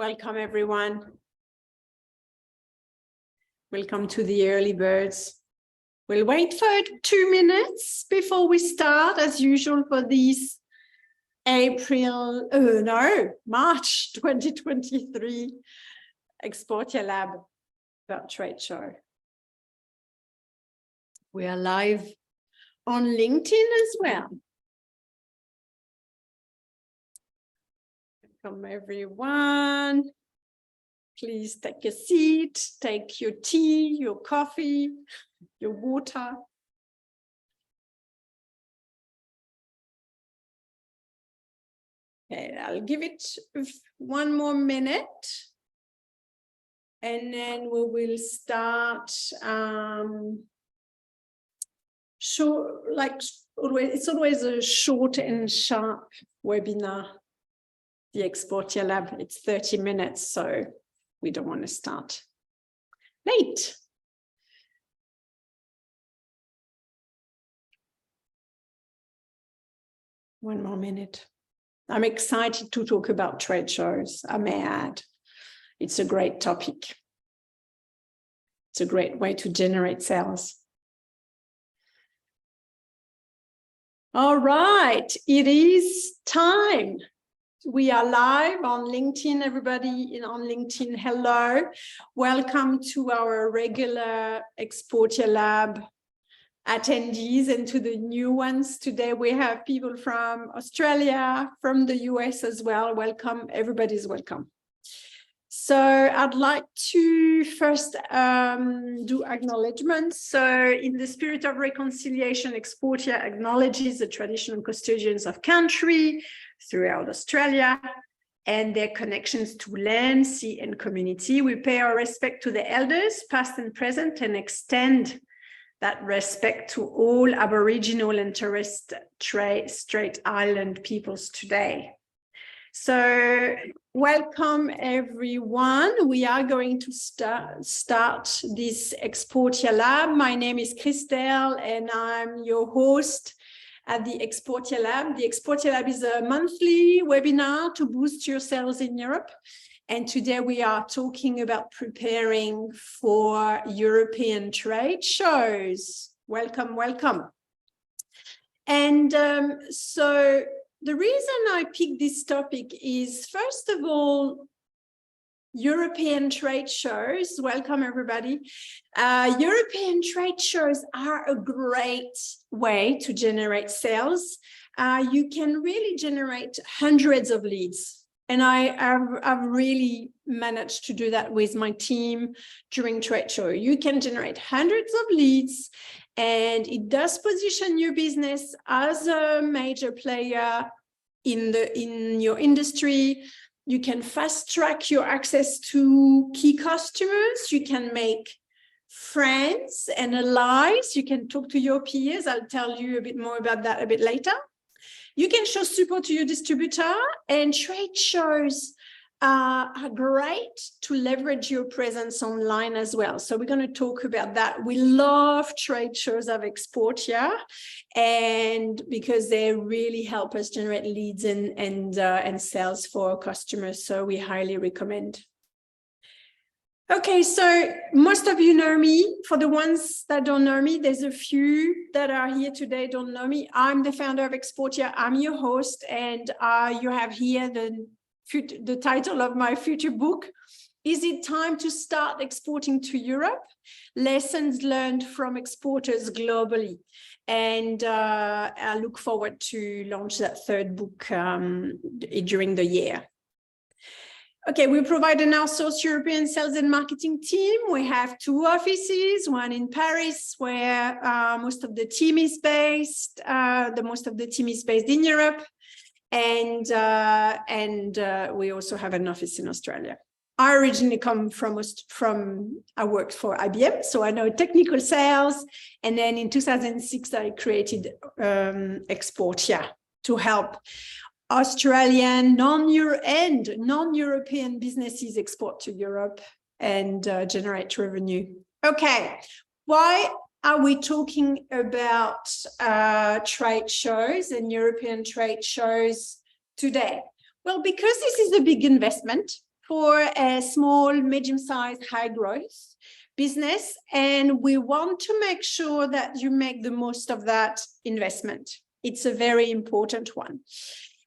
Welcome, everyone. Welcome to the early birds. We'll wait for 2 minutes before we start, as usual, for this March 2023 Exportia LAB trade show. We are live on LinkedIn as well. Welcome, everyone. Please take a seat, take your tea, your coffee, your water. Okay, I'll give it 1 more minute. And then we will start it's always a short and sharp webinar. The Exportia LAB, it's 30 minutes, so we don't want to start late. One more minute. I'm excited to talk about trade shows, I may add. It's a great topic. It's a great way to generate sales. All right, it is time. We are live on LinkedIn, everybody on LinkedIn, hello. Welcome to our regular Exportia LAB attendees and to the new ones. Today we have people from Australia, from the US as well. Welcome, everybody's welcome. So I'd like to first do acknowledgements. So in the spirit of reconciliation, Exportia acknowledges the traditional custodians of country throughout Australia and their connections to land, sea, and community. We pay our respect to the elders, past and present, and extend that respect to all Aboriginal and Torres Strait Island peoples today. So welcome, everyone. We are going to start this Exportia LAB. My name is Christelle, and I'm your host at the Exportia LAB. The Exportia LAB is a monthly webinar to boost your sales in Europe. And today we are talking about preparing for European trade shows. Welcome, welcome. And so the reason I picked this topic is, first of all, European trade shows. Welcome, everybody. European trade shows are a great way to generate sales. You can really generate hundreds of leads. And I've really managed to do that with my team during trade show. You can generate hundreds of leads, and it does position your business as a major player in your industry. You can fast track your access to key customers. You can make friends and allies. You can talk to your peers. I'll tell you a bit more about that a bit later. You can show support to your distributor, and trade shows are great to leverage your presence online as well. So we're going to talk about that. We love trade shows of Exportia, and because they really help us generate leads and sales for our customers. So we highly recommend. Okay, so most of you know me. For the ones that don't know me, there's a few that are here today don't know me. I'm the founder of Exportia. I'm your host, and you have here the title of my future book. Is it time to start exporting to Europe? Lessons learned from exporters globally. And I look forward to launch that third book during the year. Okay, we provide an outsourced European sales and marketing team. We have 2 offices, one in Paris, where most of the team is based. Most of the team is based in Europe. And we also have an office in Australia. I originally come I worked for IBM, so I know technical sales. And then in 2006, I created Exportia to help Australian non-European businesses export to Europe and generate revenue. Okay, why are we talking about trade shows and European trade shows today? Well, because this is a big investment for a small, medium-sized, high-growth business, and we want to make sure that you make the most of that investment. It's a very important one.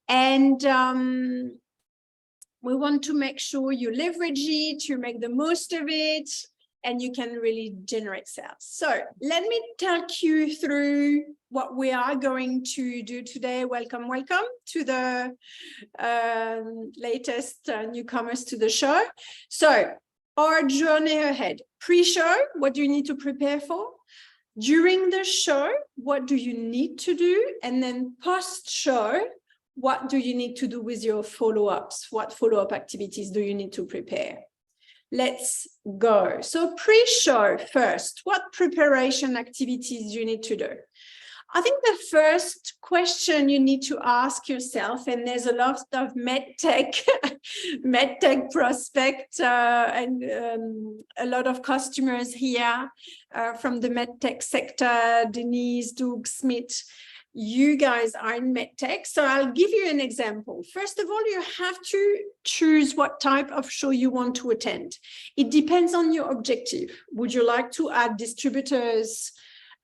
And we want to make sure you leverage it, you make the most of it, and you can really generate sales. So let me talk you through what we are going to do today. Welcome, welcome to the latest newcomers to the show. So our journey ahead. Pre-show, what do you need to prepare for? During the show, what do you need to do? And then post-show, what do you need to do with your follow-ups? What follow-up activities do you need to prepare? Let's go. So pre-show first, what preparation activities do you need to do? I think the first question you need to ask yourself, and there's a lot of medtech prospect and a lot of customers here from the medtech sector, Denise, Doug, Smith, you guys are in medtech. So I'll give you an example. First of all, you have to choose what type of show you want to attend. It depends on your objective. Would you like to add distributors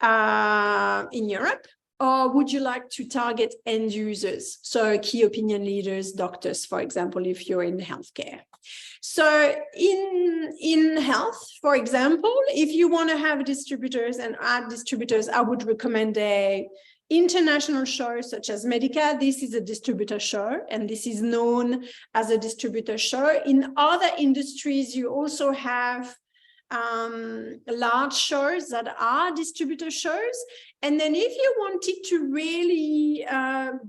in Europe, or would you like to target end users? So key opinion leaders, doctors, for example, if you're in healthcare. So in health, for example, if you want to have distributors and add distributors, I would recommend a international show such as Medica. This is a distributor show, and this is known as a distributor show. In other industries, you also have large shows that are distributor shows. And then if you wanted to really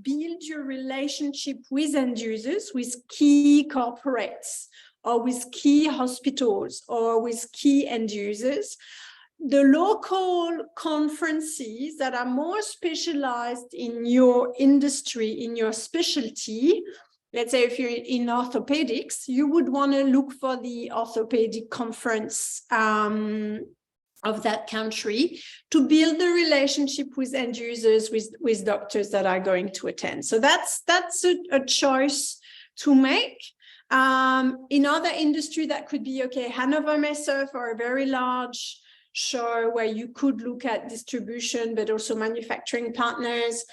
build your relationship with end users, with key corporates, or with key hospitals, or with key end users, the local conferences that are more specialized in your industry, in your specialty, let's say if you're in orthopedics, you would want to look for the orthopedic conference of that country to build the relationship with end users, with doctors that are going to attend. So that's a choice to make. In other industry, that could be, okay, Hanover Messe for a very large show where you could look at distribution, but also manufacturing partners.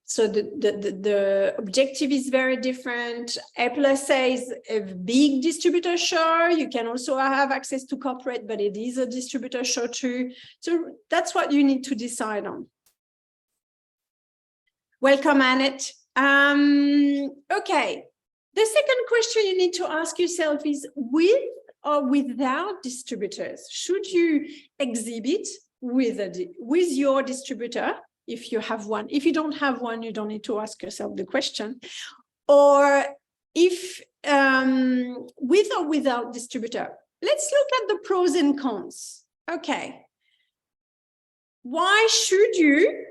So the objective is very different. A+A is a big distributor show. You can also have access to corporate, but it is a distributor show too. So that's what you need to decide on. Welcome, Annette. Okay. The second question you need to ask yourself is, with or without distributors, should you exhibit with your distributor? If you have one. If you don't have one, you don't need to ask yourself the question. Or if with or without distributor. Let's look at the pros and cons. Okay. Why should you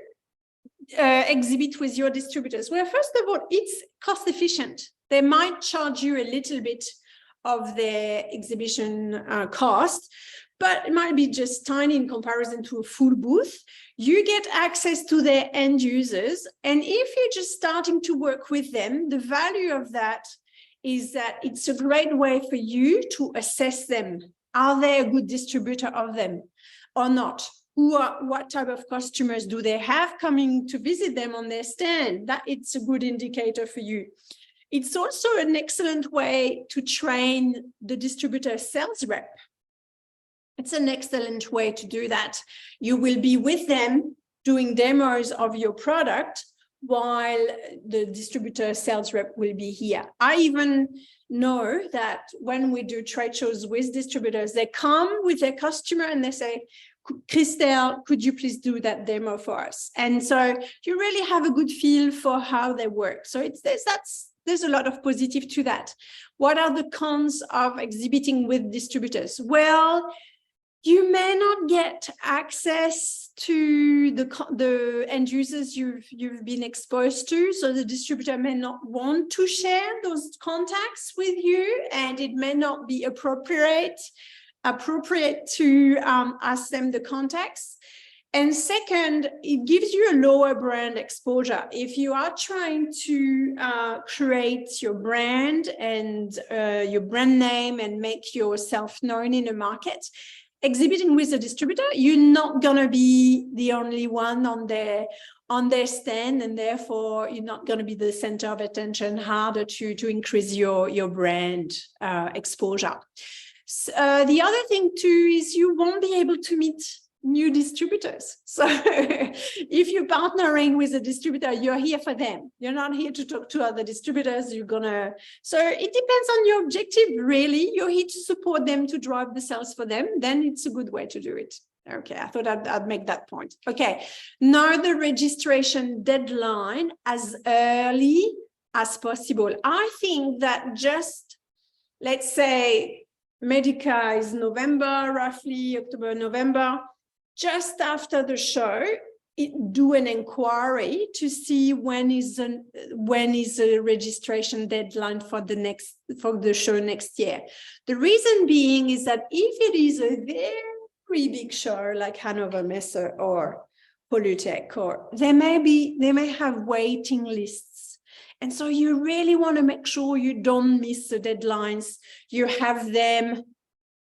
exhibit with your distributors? Well, first of all, it's cost efficient. They might charge you a little bit of their exhibition cost, but it might be just tiny in comparison to a full booth. You get access to their end users. And if you're just starting to work with them, the value of that is that it's a great way for you to assess them. Are they a good distributor of them or not? What type of customers do they have coming to visit them on their stand? That it's a good indicator for you. It's also an excellent way to train the distributor sales rep. It's an excellent way to do that. You will be with them doing demos of your product while the distributor sales rep will be here. I even know that when we do trade shows with distributors, they come with their customer and they say, Christelle, could you please do that demo for us? And so you really have a good feel for how they work. So there's a lot of positive to that. What are the cons of exhibiting with distributors? Well, you may not get access to the end users you've been exposed to. So the distributor may not want to share those contacts with you, and it may not be appropriate to ask them the contacts. And second, it gives you a lower brand exposure. If you are trying to create your brand and your brand name and make yourself known in a market, exhibiting with a distributor, you're not going to be the only one on their stand, and therefore you're not going to be the center of attention, harder to increase your brand exposure. The other thing too is you won't be able to meet new distributors. So if you're partnering with a distributor, you're here for them. You're not here to talk to other distributors. So it depends on your objective, really. You're here to support them, to drive the sales for them. Then it's a good way to do it. Okay, I thought I'd make that point. Okay, now the registration deadline as early as possible. I think that just, let's say, Medica is November, roughly October, November. Just after the show, do an inquiry to see when is a registration deadline for the show next year. The reason being is that if it is a very big show like Hannover Messe or Polytech, or they may have waiting lists, and so you really want to make sure you don't miss the deadlines. You have them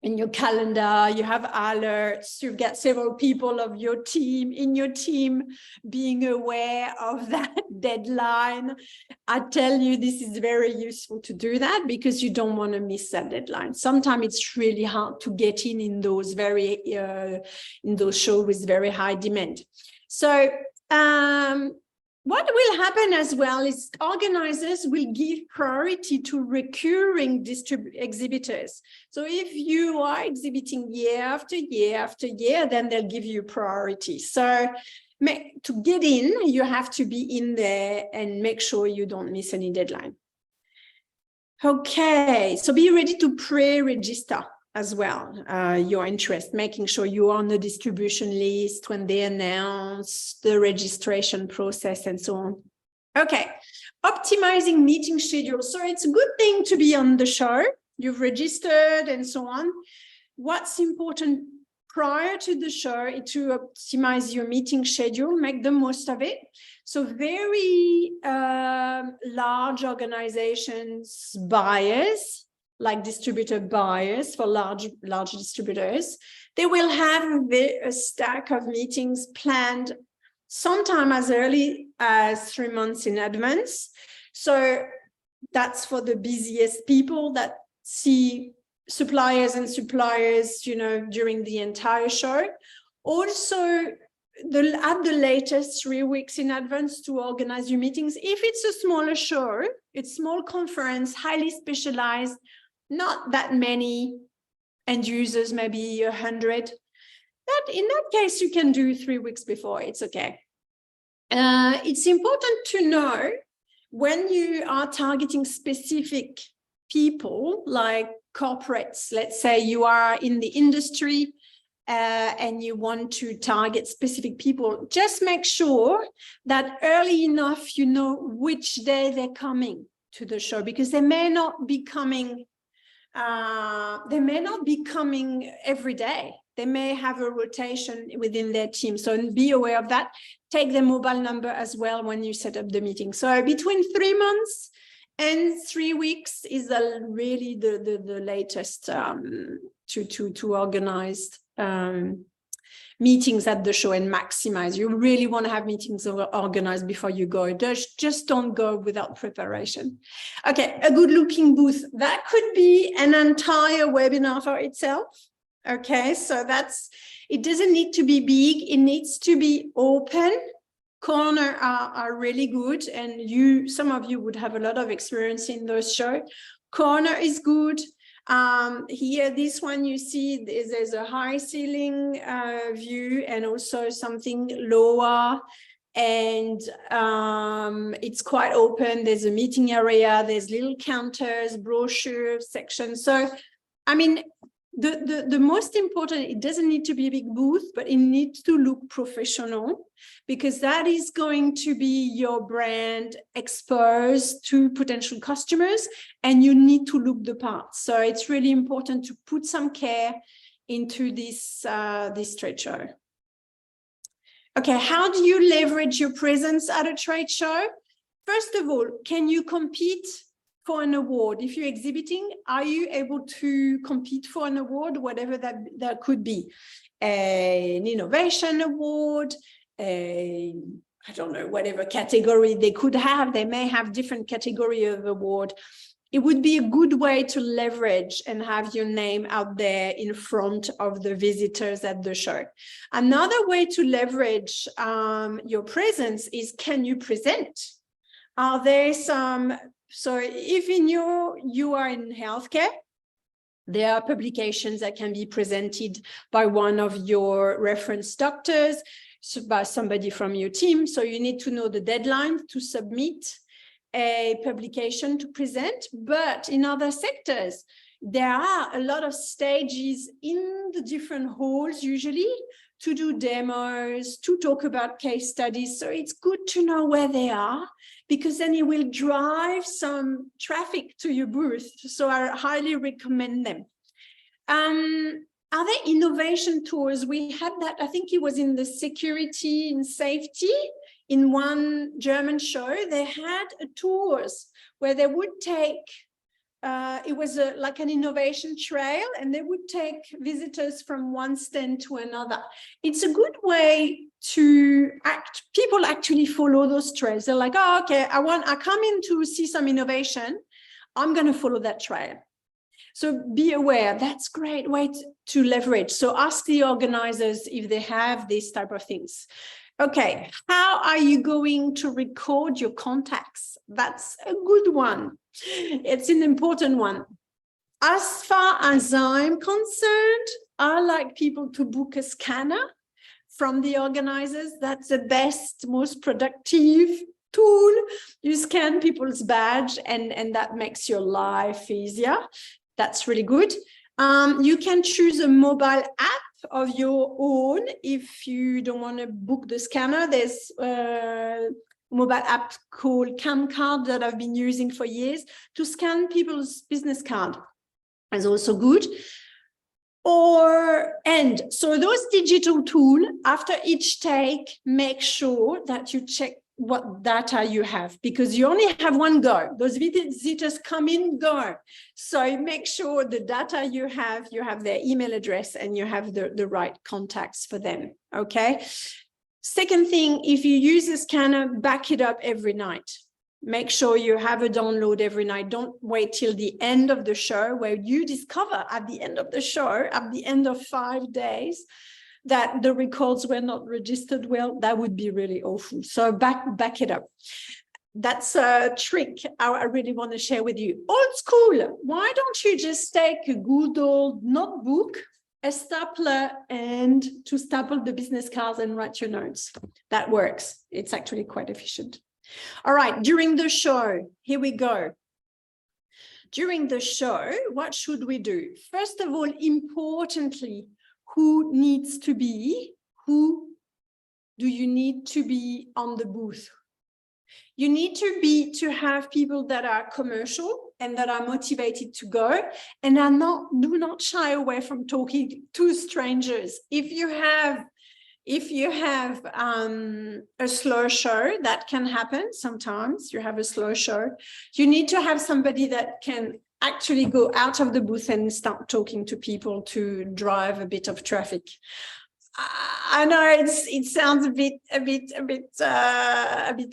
in your calendar, you have alerts, you get several people of your team being aware of that deadline. I tell you, this is very useful to do that because you don't want to miss that deadline. Sometimes it's really hard to get in those shows with very high demand. So what will happen as well is organizers will give priority to recurring exhibitors. So if you are exhibiting year after year after year, then they'll give you priority. So to get in, you have to be in there and make sure you don't miss any deadline. Okay, so be ready to pre-register as well, your interest, making sure you're on the distribution list when they announce the registration process and so on. Okay, optimizing meeting schedule. So it's a good thing to be on the show. You've registered and so on. What's important prior to the show is to optimize your meeting schedule, make the most of it. So very large organizations, buyers, like distributor buyers for large distributors, they will have a stack of meetings planned sometime as early as 3 months in advance. So that's for the busiest people that see suppliers, during the entire show. Also, at the latest 3 weeks in advance to organize your meetings. If it's a smaller show, it's small conference, highly specialized, not that many end users, maybe 100. In that case, you can do 3 weeks before. It's okay. It's important to know when you are targeting specific people, like corporates. Let's say you are in the industry and you want to target specific people. Just make sure that early enough you know which day they're coming to the show, because they may not be coming. They may not be coming every day. They may have a rotation within their team. So be aware of that. Take their mobile number as well when you set up the meeting. So between 3 months and 3 weeks is really the latest to organize meetings at the show and maximize. You really want to have meetings organized before you go. Just don't go without preparation. Okay, a good looking booth. That could be an entire webinar for itself. Okay, so it doesn't need to be big. It needs to be open. Corner are really good, and some of you would have a lot of experience in those shows. Corner is good. Here, this one you see there's a high ceiling view and also something lower, and it's quite open. There's a meeting area, there's little counters, brochure section. So, I mean, the most important, it doesn't need to be a big booth, but it needs to look professional, because that is going to be your brand exposed to potential customers, and you need to look the part. So it's really important to put some care into this trade show. Okay, how do you leverage your presence at a trade show? First of all, can you compete for an award? If you're exhibiting, are you able to compete for an award, whatever that could be? An innovation award, I don't know, whatever category they could have. They may have different category of award. It would be a good way to leverage and have your name out there in front of the visitors at the show. Another way to leverage your presence is, can you present? Are there some, so if you are in healthcare, there are publications that can be presented by one of your reference doctors, so by somebody from your team. So you need to know the deadline to submit a publication to present. But in other sectors, there are a lot of stages in the different halls usually to do demos, to talk about case studies. So it's good to know where they are, because then it will drive some traffic to your booth. So I highly recommend them. Are there innovation tours? We had that, I think it was in the security and safety. In one German show, they had tours where they would take, it was like an innovation trail, and they would take visitors from one stand to another. It's a good way to people actually follow those trails. They're like, oh, okay, I come in to see some innovation. I'm going to follow that trail. So be aware, that's a great way to leverage. So ask the organizers if they have these type of things. Okay, how are you going to record your contacts? That's a good one. It's an important one. As far as I'm concerned, I like people to book a scanner from the organizers. That's the best, most productive tool. You scan people's badge and that makes your life easier. That's really good. You can choose a mobile app of your own if you don't want to book the scanner. There's a mobile app called CamCard that I've been using for years to scan people's business card. Is also good. So those digital tools, after each take, make sure that you check what data you have, because you only have one go. Those visitors come in, go. So make sure the data you have their email address and you have the right contacts for them, okay? Second thing, if you use a scanner, back it up every night. Make sure you have a download every night. Don't wait till the end of the show, where you discover at the end of the show, at the end of 5 days, that the records were not registered well. That would be really awful. So back it up. That's a trick I really want to share with you. Old school, why don't you just take a good old notebook, a stapler, and to staple the business cards and write your notes? That works. It's actually quite efficient. All right, during the show, here we go. During the show, what should we do? First of all, importantly, who do you need to be on the booth? You need to have people that are commercial and that are motivated to go and do not shy away from talking to strangers. If you have a slow show, that can happen sometimes. You have a slow show. You need to have somebody that can actually go out of the booth and start talking to people to drive a bit of traffic. I know it sounds a bit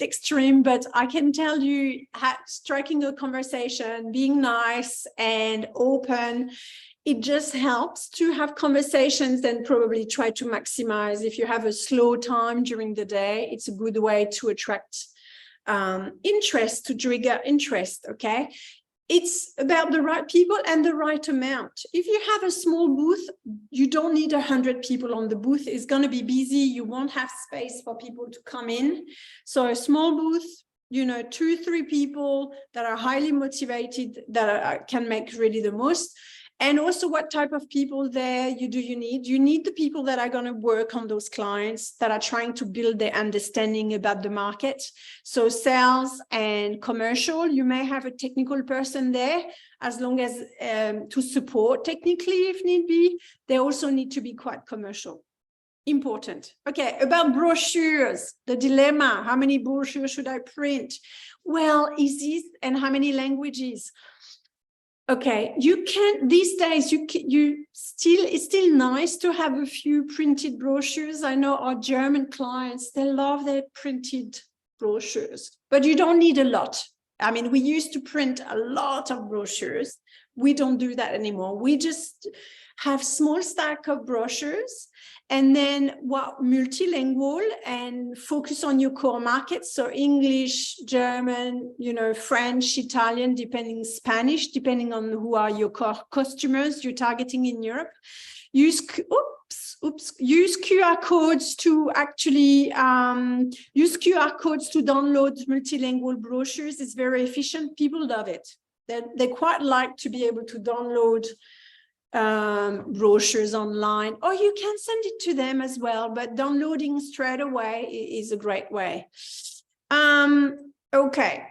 extreme, but I can tell you, striking a conversation, being nice and open, it just helps to have conversations and probably try to maximize. If you have a slow time during the day, it's a good way to attract interest, to trigger interest, okay? It's about the right people and the right amount. If you have a small booth, you don't need 100 people on the booth. It's going to be busy. You won't have space for people to come in. So a small booth, 2-3 people that are highly motivated, that can make really the most. And also, what type of people there you need? You need the people that are going to work on those clients, that are trying to build their understanding about the market. So sales and commercial, you may have a technical person there, as long as to support technically if need be. They also need to be quite commercial. Important. Okay, about brochures, the dilemma, how many brochures should I print? Well, is this, and how many languages? Okay, you can, these days, it's still nice to have a few printed brochures. I know our German clients, they love their printed brochures, but you don't need a lot. I mean, we used to print a lot of brochures. We don't do that anymore. We just have small stack of brochures, and then multilingual and focus on your core markets. So English, German, French, Italian, Spanish, depending on who are your core customers you're targeting in Europe. Use QR codes to actually use QR codes to download multilingual brochures. It's very efficient. People love it. They quite like to be able to download brochures online, or you can send it to them as well, but downloading straight away is a great way. Okay,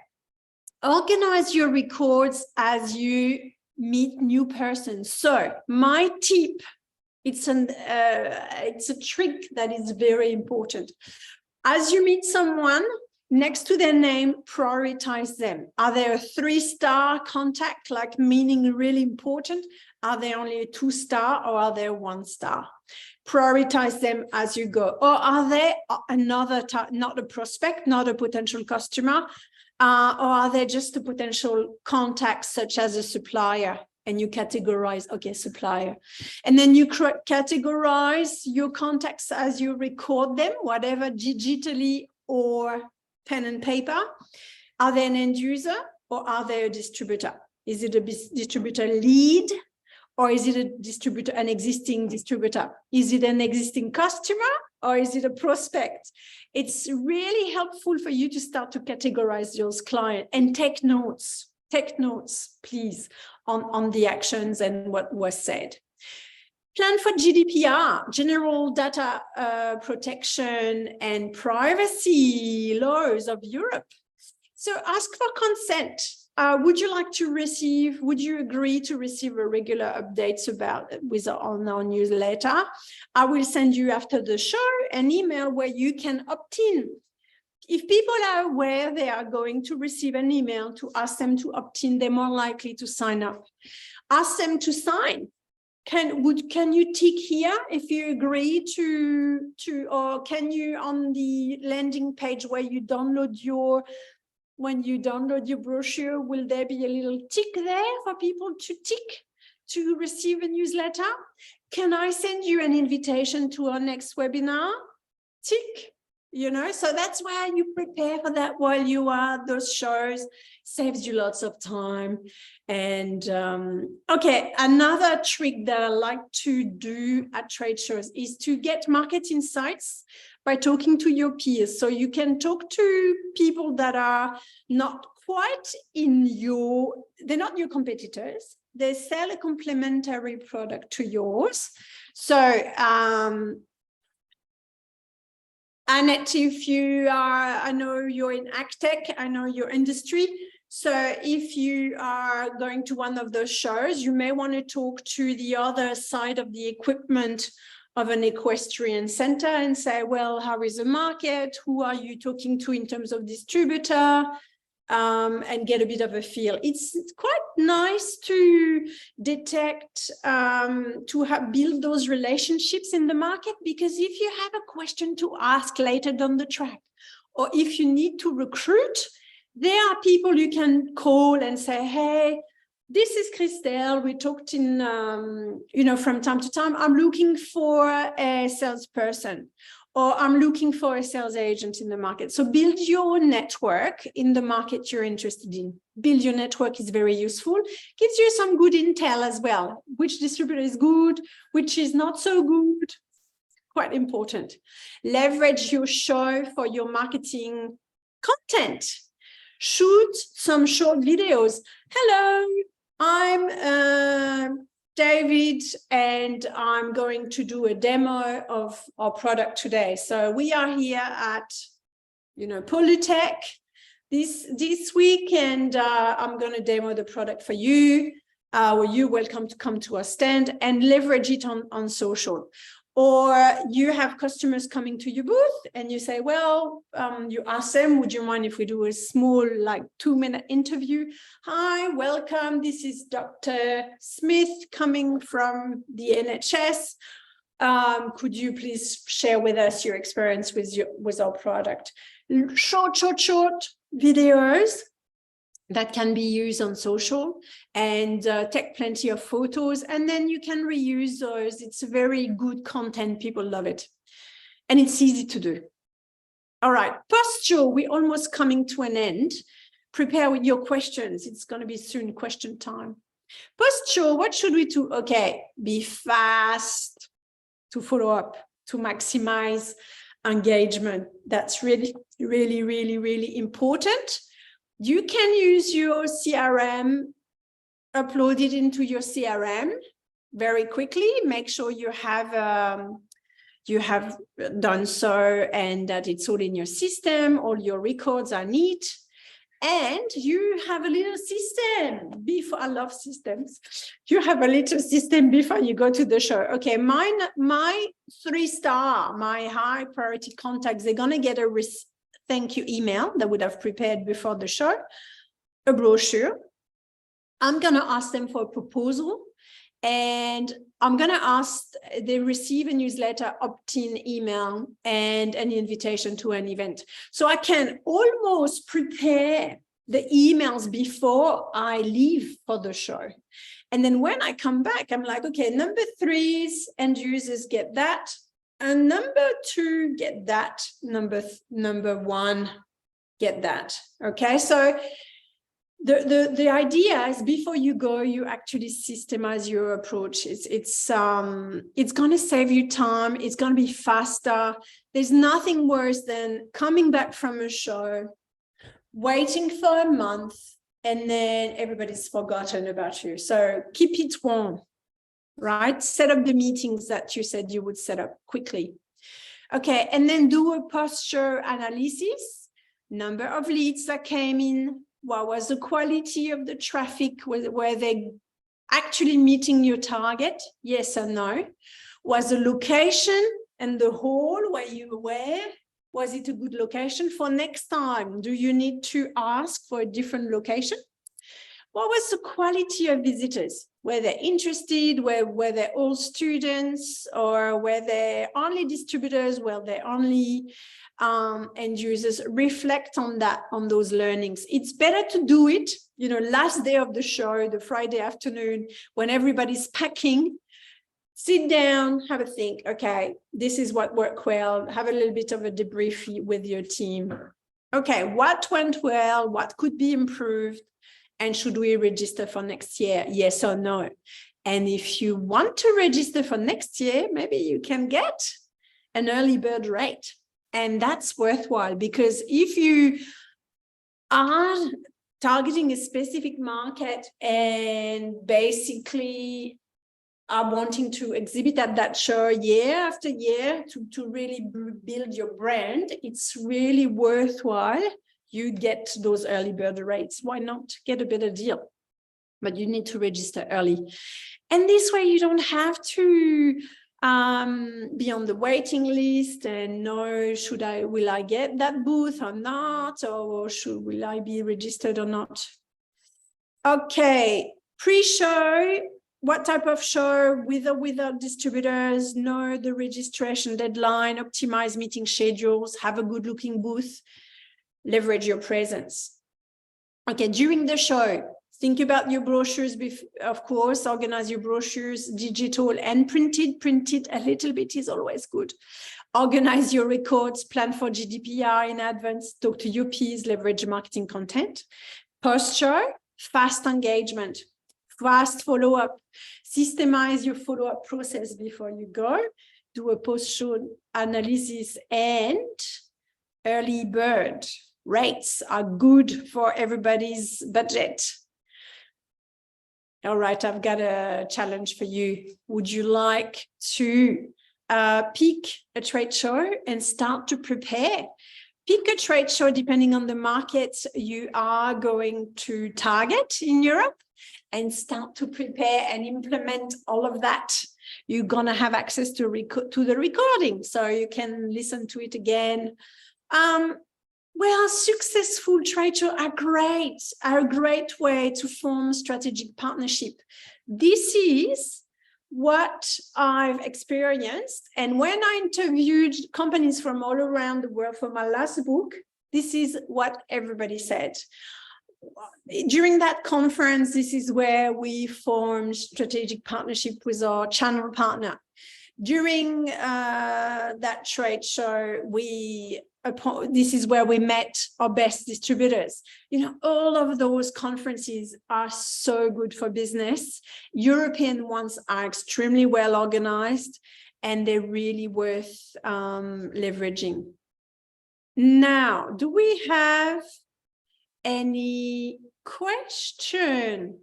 organize your records as you meet new persons. So my tip, it's a trick that is very important. As you meet someone, next to their name, prioritize them. Are they a 3-star contact, like meaning really important? Are they only a 2-star, or are they a 1-star? Prioritize them as you go. Or are they another, not a prospect, not a potential customer, or are they just a potential contact, such as a supplier? And you categorize, okay, supplier. And then you categorize your contacts as you record them, whatever, digitally or pen and paper. Are they an end user, or are they a distributor? Is it a distributor lead, or is it a distributor, an existing distributor? Is it an existing customer, or is it a prospect? It's really helpful for you to start to categorize those clients and take notes. Take notes, please, on the actions and what was said. Plan for GDPR, General Data Protection and Privacy Laws of Europe. So ask for consent. Would you agree to receive a regular updates on our newsletter? I will send you after the show an email where you can opt in. If people are aware they are going to receive an email to ask them to opt in, they're more likely to sign up. Ask them to sign. Can you tick here if you agree or can you, on the landing page where you download when you download your brochure, will there be a little tick there for people to tick to receive a newsletter? Can I send you an invitation to our next webinar? Tick. So that's why you prepare for that while you are those shows. Saves you lots of time. And okay, another trick that I like to do at trade shows is to get market insights by talking to your peers. So you can talk to people that are not quite they're not your competitors. They sell a complementary product to yours. So Annette, I know you're in AgTech, I know your industry. So if you are going to one of those shows, you may want to talk to the other side of the equipment of an equestrian center and say, well, how is the market? Who are you talking to in terms of distributor? And get a bit of a feel. It's quite nice to detect, build those relationships in the market, because if you have a question to ask later down the track, or if you need to recruit, there are people you can call and say, hey, this is Christelle. We talked from time to time. I'm looking for a salesperson, or I'm looking for a sales agent in the market. So build your network in the market you're interested in. Build your network is very useful. Gives you some good intel as well. Which distributor is good, which is not so good. Quite important. Leverage your show for your marketing content. Shoot some short videos. Hello, I'm David, and I'm going to do a demo of our product today. So we are here at, Polytech this week, and I'm going to demo the product for you. You're welcome to come to our stand and leverage it on social. Or you have customers coming to your booth and you say, well, you ask them, would you mind if we do a small, like 2-minute interview? Hi, welcome. This is Dr. Smith coming from the NHS. Could you please share with us your experience with our product? Short videos that can be used on social and take plenty of photos, and then you can reuse those. It's very good content. People love it. And it's easy to do. All right, post-show, we're almost coming to an end. Prepare with your questions. It's going to be soon question time. Post-show, what should we do? Okay, be fast to follow up, to maximize engagement. That's really, really, really, really important. You can use your CRM, upload it into your CRM very quickly. Make sure you have done so and that it's all in your system. All your records are neat. And you have a little system before. I love systems. You have a little system before you go to the show. Okay, my 3-star, my high priority contacts, they're going to get a thank you email that would have prepared before the show, a brochure. I'm going to ask them for a proposal, and I'm going to ask they receive a newsletter, opt-in email, and an invitation to an event. So I can almost prepare the emails before I leave for the show. And then when I come back, I'm like, okay, number 3's end users get that. And number 2, get that. Number 1, get that. Okay, so the idea is before you go, you actually systemize your approach. It's going to save you time. It's going to be faster. There's nothing worse than coming back from a show, waiting for a month, and then everybody's forgotten about you. So keep it warm. Right? Set up the meetings that you said you would set up quickly. Okay, and then do a post-show analysis. Number of leads that came in. What was the quality of the traffic? Were they actually meeting your target? Yes or no? Was the location and the hall where you were, was it a good location for next time? Do you need to ask for a different location? What was the quality of visitors? Were they interested? Were they all students? Or were they only distributors? Were they only end users? Reflect on that, on those learnings. It's better to do it, last day of the show, the Friday afternoon, when everybody's packing. Sit down, have a think. Okay, this is what worked well. Have a little bit of a debrief with your team. Okay, what went well? What could be improved? And should we register for next year? Yes or no? And if you want to register for next year, maybe you can get an early bird rate. And that's worthwhile, because if you are targeting a specific market and basically are wanting to exhibit at that show year after year to really build your brand, it's really worthwhile. You get those early bird rates. Why not get a better deal? But you need to register early. And this way you don't have to be on the waiting list and know, will I get that booth or not? Or will I be registered or not? Okay, pre-show, what type of show, with or without distributors, know the registration deadline, optimize meeting schedules, have a good looking booth, leverage your presence. Okay, during the show, think about your brochures, of course, organize your brochures, digital and printed. Printed a little bit is always good. Organize your records, plan for GDPR in advance, talk to your peers, leverage marketing content. Post-show, fast engagement, fast follow-up, systemize your follow-up process before you go, do a post-show analysis, and early bird rates are good for everybody's budget. All right, I've got a challenge for you. Would you like to pick a trade show and start to prepare? Pick a trade show depending on the market you are going to target in Europe, and start to prepare and implement all of that. You're going to have access to the recording, so you can listen to it again. Well, successful trade shows are a great way to form strategic partnership. This is what I've experienced. And when I interviewed companies from all around the world for my last book, this is what everybody said. During that conference, this is where we formed strategic partnership with our channel partner. During that trade show, this is where we met our best distributors. You know, all of those conferences are so good for business. European ones are extremely well organized, and they're really worth leveraging. Now, do we have any question?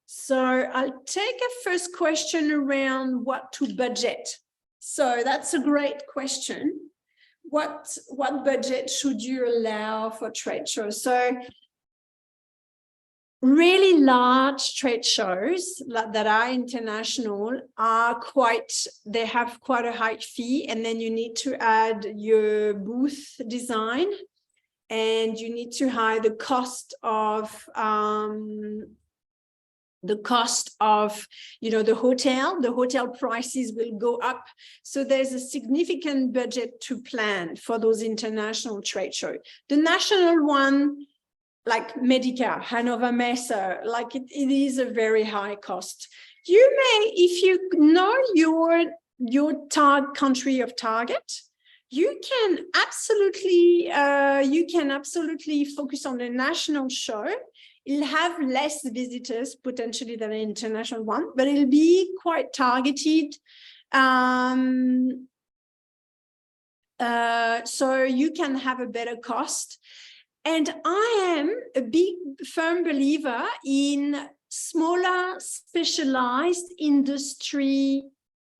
So I'll take a first question around what to budget. So that's a great question. What budget should you allow for trade shows? So really large trade shows that are international they have quite a high fee, and then you need to add your booth design, and you need to hire the cost of the hotel prices will go up. So there's a significant budget to plan for those international trade shows. The national one, like Medica, Hannover Messe, like it is a very high cost. You may, if you know your country of target, you can absolutely focus on the national show. It'll have less visitors potentially than an international one, but it'll be quite targeted. So you can have a better cost. And I am a big firm believer in smaller, specialized industry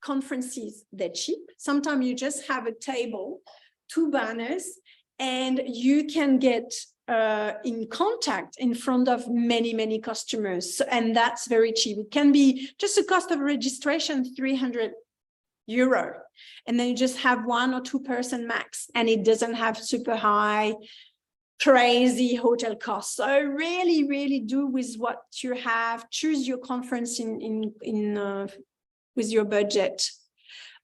conferences. They're cheap. Sometimes you just have a table, 2 banners, and you can get in contact in front of many customers. And that's very cheap. It can be just the cost of registration, €300. And then you just have 1 or 2 person max, and it doesn't have super high, crazy hotel costs. So really do with what you have. Choose your conference with your budget.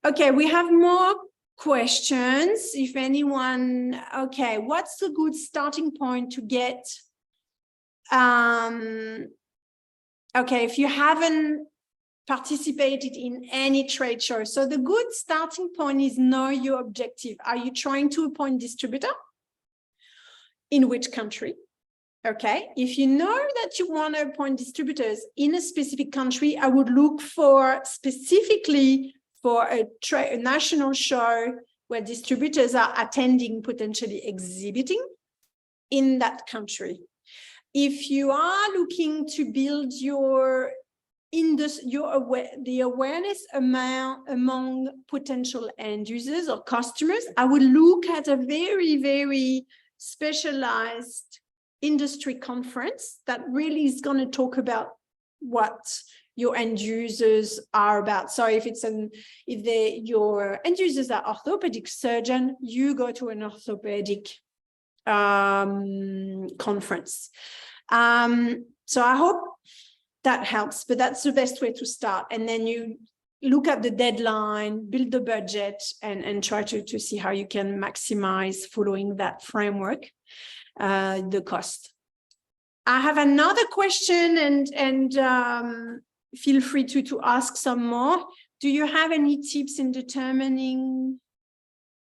Okay, we have more questions. If anyone, okay, what's a good starting point to get? Okay, if you haven't participated in any trade show, so the good starting point is know your objective. Are you trying to appoint distributor? In which country? Okay, if you know that you want to appoint distributors in a specific country, I would look for specifically for a national show where distributors are attending, potentially exhibiting in that country. If you are looking to build the awareness among potential end users or customers, I would look at a very specialized industry conference that really is going to talk about what your end users are about. So if your end users are orthopedic surgeon, you go to an orthopedic conference. So I hope that helps, but that's the best way to start. And then you look at the deadline, build the budget, and try to see how you can maximize, following that framework, the cost. I have another question, and feel free to ask some more. Do you have any tips in determining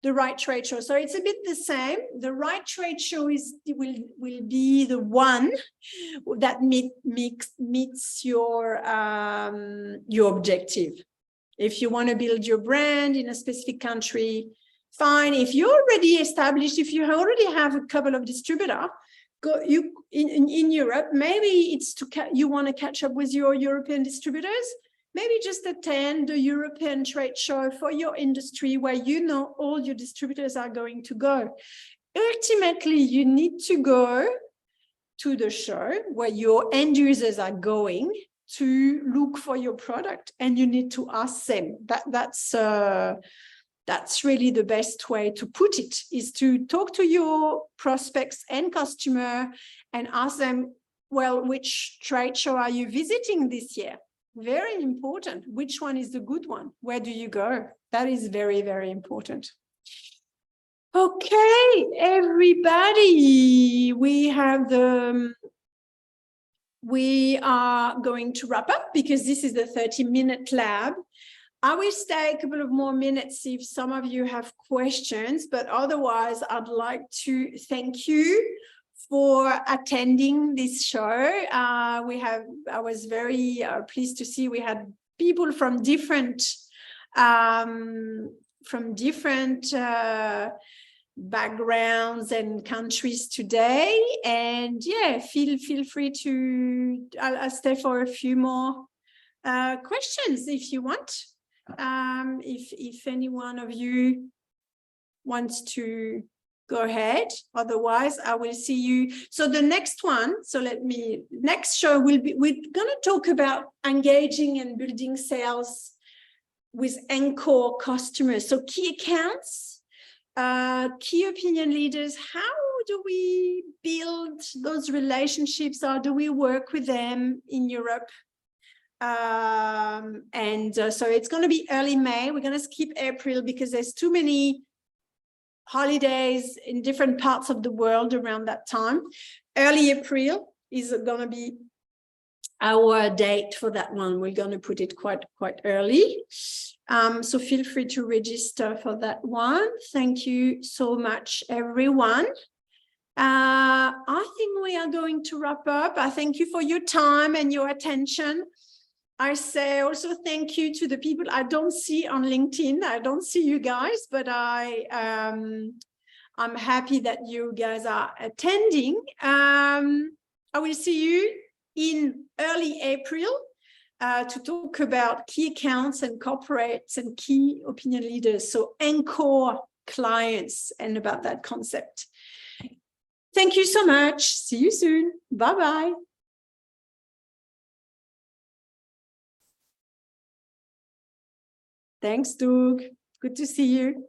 the right trade show? So it's a bit the same. The right trade show will be the one that meets your objective. If you want to build your brand in a specific country, fine. If you're already established, if you already have a couple of distributors, in Europe, maybe it's you want to catch up with your European distributors. Maybe just attend the European trade show for your industry where you know all your distributors are going to go. Ultimately, you need to go to the show where your end users are going to look for your product, and you need to ask them. That's really the best way to put it, is to talk to your prospects and customer and ask them, well, which trade show are you visiting this year? Very important. Which one is the good one? Where do you go? That is very, very important. Okay, everybody, we are going to wrap up because this is the 30-minute lab. I will stay a couple of more minutes if some of you have questions, but otherwise I'd like to thank you for attending this show. I was very pleased to see we had people from different backgrounds and countries today. And yeah, feel free to, I'll stay for a few more questions if you want. If any one of you wants to go ahead, otherwise I will see you. So the next one, next show we're gonna talk about engaging and building sales with anchor customers. So key accounts, key opinion leaders, how do we build those relationships? How do we work with them in Europe? So it's going to be early May. We're going to skip April because there's too many holidays in different parts of the world around that time. Early April is going to be our date for that one. We're going to put it quite early. So feel free to register for that one. Thank you so much, everyone. I think we are going to wrap up. I thank you for your time and your attention. I say also thank you to the people I don't see on LinkedIn. I don't see you guys, but I'm happy that you guys are attending. I will see you in early April to talk about key accounts and corporates and key opinion leaders, so anchor clients, and about that concept. Thank you so much. See you soon. Bye-bye. Thanks, Doug. Good to see you.